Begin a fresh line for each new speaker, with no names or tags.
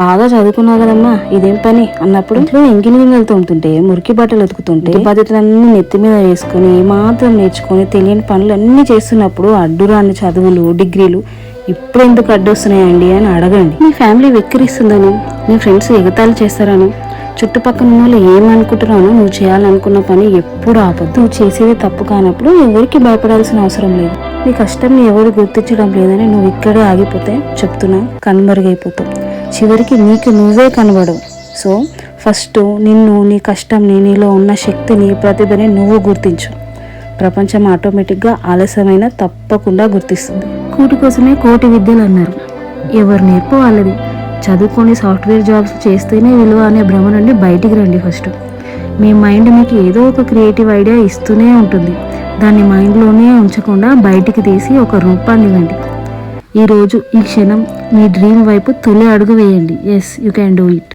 బాగా చదువుకున్నావు కదమ్మా, ఇదేం పని అన్నప్పుడు ఇంట్లో ఎంగిలి గింజలు తోముతుంటే, మురికి బట్టలు ఉతుకుతుంటే, బాధ్యతలన్నీ నెత్తి మీద వేసుకుని మాత్రం నేర్చుకుని తెలియని పనులు అన్ని చేస్తున్నప్పుడు అడ్డురాని చదువులు, డిగ్రీలు ఇప్పుడు ఎందుకు అడ్డొస్తున్నాయండి అని అడగండి. మీ ఫ్యామిలీ వెక్కిరిస్తుందని, మీ ఫ్రెండ్స్ ఎగతాళి చేస్తారని, చుట్టుపక్కల వాళ్ళు ఏమనుకుంటున్నానో నువ్వు చేయాలనుకున్న పని ఎప్పుడు ఆపద్దు. నువ్వు చేసేది తప్పు కానప్పుడు ఎవరికి భయపడాల్సిన అవసరం లేదు. నీ కష్టంని ఎవరు గుర్తించడం లేదని నువ్వు ఇక్కడే ఆగిపోతే చెప్తున్నా కనుమరుగైపోతావు. చివరికి నీకు నువ్వే కనబడవు. సో ఫస్ట్ నిన్ను, నీ కష్టంని, నీలో ఉన్న శక్తిని, ప్రతిభని నువ్వు గుర్తించు. ప్రపంచం ఆటోమేటిక్గా ఆలస్యమైన తప్పకుండా గుర్తిస్తుంది. కూటి కోసమే కోటి విద్యలు అన్నారు. ఎవరు నేర్పో వాళ్ళది. చదువుకొని సాఫ్ట్వేర్ జాబ్స్ చేస్తేనే విలువ అనే భ్రమ నుండి బయటికి రండి. ఫస్ట్ మీ మైండ్ మీకు ఏదో ఒక క్రియేటివ్ ఐడియా ఇస్తూనే ఉంటుంది. దాన్ని మైండ్లోనే ఉంచకుండా బయటికి తీసి ఒక రూపాన్ని ఇవ్వండి. ఈరోజు ఈ క్షణం మీ డ్రీమ్ వైపు తొలి అడుగు వేయండి. Yes, you can do it.